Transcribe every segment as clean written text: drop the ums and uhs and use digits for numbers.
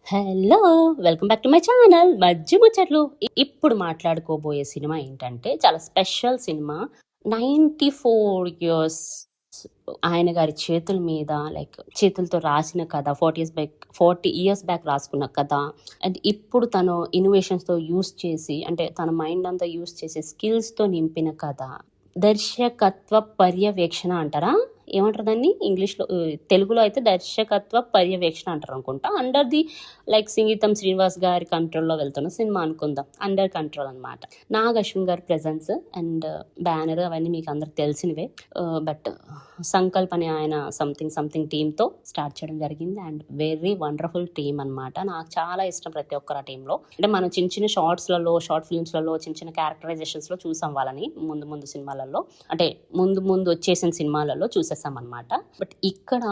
Hello! Welcome back to my channel Majji Muchatlu. ఇప్పుడు మాట్లాడుకోబోయే cinema ఏంటంటే చాలా స్పెషల్ సినిమా. 94 ఇయర్స్ ఆయన గారి చేతుల మీద చేతులతో రాసిన కథ. 40 ఇయర్స్ బ్యాక్ రాసుకున్న కథ. అండ్ ఇప్పుడు తను ఇన్నోవేషన్స్‌తో యూజ్ చేసి అంటే తన మైండ్ అంతా యూజ్ చేసి స్కిల్స్‌తో నింపిన కథ. దర్శకత్వ పర్యవేక్షణ అంటారా? ఏమంటారు దాన్ని ఇంగ్లీష్‌లో? తెలుగులో అయితే దర్శకత్వ పర్యవేక్షణ అంటారు అనుకుంటా. అండర్ ది సంగీతం శ్రీనివాస్ గారి కంట్రోల్‌లో వెళ్తున్న సినిమా అనుకుందాం. అండర్ కంట్రోల్ అనమాట. నాగ్ అశ్విన్ గారి ప్రెజెన్స్ అండ్ బ్యానర్ అవన్నీ మీకు అందరికి తెలిసినవే. బట్ సంకల్ప్ అనే ఆయన సంథింగ్ టీమ్‌తో స్టార్ట్ చేయడం జరిగింది. అండ్ వెరీ వండర్ఫుల్ టీమ్ అనమాట. నాకు చాలా ఇష్టం ప్రతి ఒక్కరు ఆ టీంలో. అంటే మనం చిన్న షార్ట్ ఫిల్మ్స్‌లలో చిన్న క్యారెక్టరైజేషన్స్‌లో చూసాం వాళ్ళని ముందు సినిమాలలో. అంటే ముందు వచ్చేసిన సినిమాలలో చూసాం అనమాట. బట్ ఇక్కడ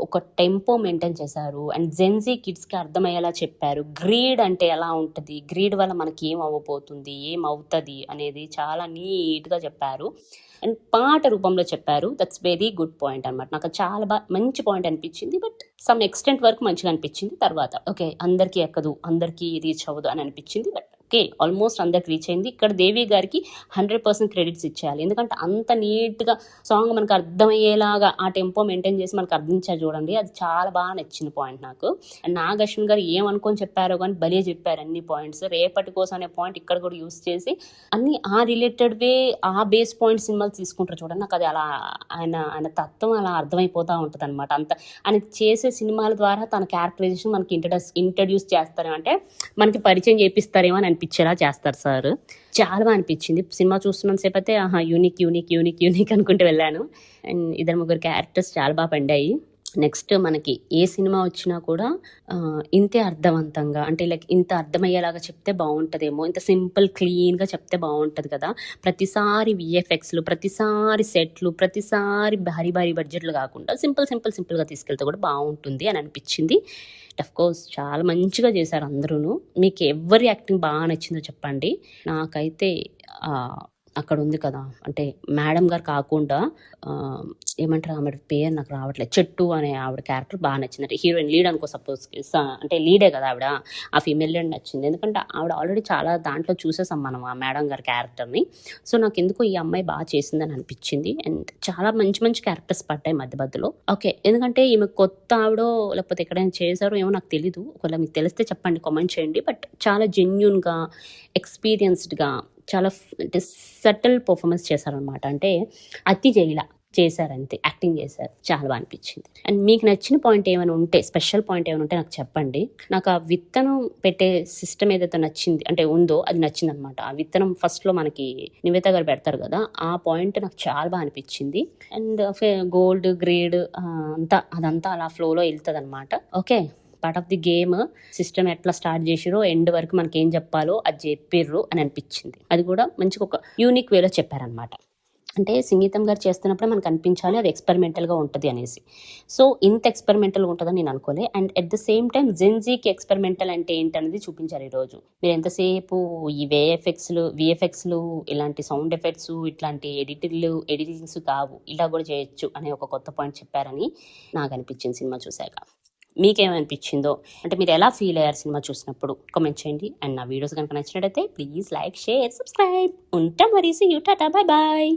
ఒక టెంపో మెయింటైన్ చేశారు. అండ్ జెన్జీ కిడ్స్ కి అర్థమయ్యేలా చెప్పారు. గ్రీడ్ అంటే ఎలా ఉంటుంది, గ్రీడ్ వల్ల మనకి ఏం అవ్వబోతుంది, ఏం అవుతుంది అనేది చాలా నీట్ గా చెప్పారు. అండ్ పాట రూపంలో చెప్పారు. దట్స్ వెరీ గుడ్ పాయింట్ అనమాట. నాకు చాలా మంచి పాయింట్ అనిపించింది. బట్ సమ్ ఎక్స్టెంట్ వరకు మంచిగా అనిపించింది. తర్వాత ఓకే అందరికీ ఎక్కదు, అందరికీ రీచ్ అవ్వదు అని అనిపించింది. బట్ ఓకే ఆల్మోస్ట్ అందరికి రీచ్ అయింది. ఇక్కడ దేవి గారికి 100% క్రెడిట్స్ ఇచ్చేయాలి. ఎందుకంటే అంత నీట్గా సాంగ్ మనకు అర్థమయ్యేలాగా ఆ టెంపో మెయింటైన్ చేసి మనకు అర్థించారు చూడండి. అది చాలా బాగా నచ్చింది పాయింట్ నాకు. అండ్ నాగ్ అశ్విన్ గారు ఏమనుకొని చెప్పారో కానీ భలే చెప్పారు అన్ని పాయింట్స్. రేపటి కోసం అనే పాయింట్ ఇక్కడ కూడా యూస్ చేసి అన్ని ఆ రిలేటెడ్ వే ఆ బేస్ పాయింట్ సినిమాలు తీసుకుంటారు చూడండి. నాకు అది అలా ఆయన తత్వం అలా అర్థమైపోతూ ఉంటుంది అనమాట. అంత ఆయన చేసే సినిమాల ద్వారా తన క్యారెక్టరైజేషన్ మనకి ఇంట్రడ్యూస్ చేస్తారు, అంటే మనకి పరిచయం చేపిస్తారేమో అని అనిపించేలా చేస్తారు సార్. చాలా బాగా అనిపించింది సినిమా చూస్తున్నంతసేపు అయితే. యూనిక్ అనుకుంటూ వెళ్ళాను. అండ్ 2-3 క్యారెక్టర్స్ చాలా బాగా పండాయి. నెక్స్ట్ మనకి ఏ సినిమా వచ్చినా కూడా ఇంతే అర్థవంతంగా అంటే ఇంత అర్థమయ్యేలాగా చెప్తే బాగుంటుందేమో, ఇంత సింపుల్ క్లీన్గా చెప్తే బాగుంటుంది కదా. ప్రతిసారి విఎఫ్ఎక్స్లు, ప్రతిసారి సెట్లు, ప్రతిసారి భారీ బడ్జెట్లు కాకుండా సింపుల్గా తీసుకెళ్తే కూడా బాగుంటుంది అని అనిపించింది. కోర్స్ చాలా మంచిగా చేశారు అందరూ. మీకు ఎవరి యాక్టింగ్ బాగా నచ్చిందో చెప్పండి. నాకైతే అక్కడ ఉంది కదా, అంటే మేడం గారు కాకుండా ఏమంటారు ఆవిడ పేరు నాకు రావట్లేదు, చెట్టు అనే ఆవిడ క్యారెక్టర్ బాగా నచ్చింది. అంటే హీరోయిన్ లీడ్ అనుకో, సపోజ్ అంటే లీడే కదా ఆవిడ, ఆ ఫీమేల్ లీడ్ నచ్చింది. ఎందుకంటే ఆవిడ ఆల్రెడీ చాలా దాంట్లో చూసేసాం మనం ఆ మేడం గారి క్యారెక్టర్ని. సో నాకు ఎందుకు ఈ అమ్మాయి బాగా చేసిందని అనిపించింది. అండ్ చాలా మంచి క్యారెక్టర్స్ పడ్డాయి మధ్యలో. ఓకే, ఎందుకంటే ఈమె కొత్త ఆవిడో లేకపోతే ఎక్కడైనా చేశారో ఏమో నాకు తెలీదు. ఒకవేళ మీకు తెలిస్తే చెప్పండి, కామెంట్ చేయండి. బట్ చాలా జెన్యూన్గా, ఎక్స్పీరియన్స్డ్గా, చాలా అంటే సటిల్ పర్ఫార్మెన్స్ చేశారనమాట. అంటే అతి చేశారంతే, యాక్టింగ్ చేశారు. చాలా బాగా అనిపించింది. అండ్ మీకు నచ్చిన పాయింట్ ఏమైనా ఉంటే, స్పెషల్ పాయింట్ ఏమైనా ఉంటే నాకు చెప్పండి. నాకు ఆ విత్తనం పెట్టే సిస్టమ్ ఏదైతే నచ్చింది అంటే ఉందో అది నచ్చింది అనమాట. ఆ విత్తనం ఫస్ట్లో మనకి నివేత గారు పెడతారు కదా, ఆ పాయింట్ నాకు చాలా బాగా అనిపించింది. అండ్ గోల్డ్ గ్రేడ్ అదంతా అలా ఫ్లోలో వెళ్తుంది అనమాట. Okay, part of the game system ఎట్లా స్టార్ట్ చేసిరో ఎండ్ వరకు మనకి ఏం చెప్పాలో అది చెప్పిర్రు అని అనిపించింది. అది కూడా మంచిగా ఒక యూనిక్ వేలో చెప్పారనమాట. అంటే సంగీతం గారు చేస్తున్నప్పుడే మనకు అనిపించాలి అది ఎక్స్పెరిమెంటల్గా ఉంటుంది అనేసి. సో ఇంత ఎక్స్పెరిమెంటల్గా ఉంటుందని నేను అనుకోలే. And at the same time జెన్జీకి ఎక్స్పెరిమెంటల్ అంటే ఏంటనేది చూపించారు ఈరోజు. మీరు ఎంతసేపు ఈ విఎఫ్ఎక్స్లు ఇలాంటి సౌండ్ ఎఫెక్ట్స్ ఇట్లాంటి ఎడిటింగ్స్ కావు, ఇలా కూడా చేయొచ్చు అనే ఒక కొత్త పాయింట్ చెప్పారని నాకు అనిపించింది సినిమా చూశాక. మీకేమనిపించిందో, అంటే మీరు ఎలా ఫీల్ అయ్యారు సినిమా చూసినప్పుడు కామెంట్ చేయండి. అండ్ నా వీడియోస్ కనుక నచ్చినట్టయితే ప్లీజ్ లైక్, షేర్, సబ్స్క్రైబ్. ఉంటా మరి, see you, tata, bye bye.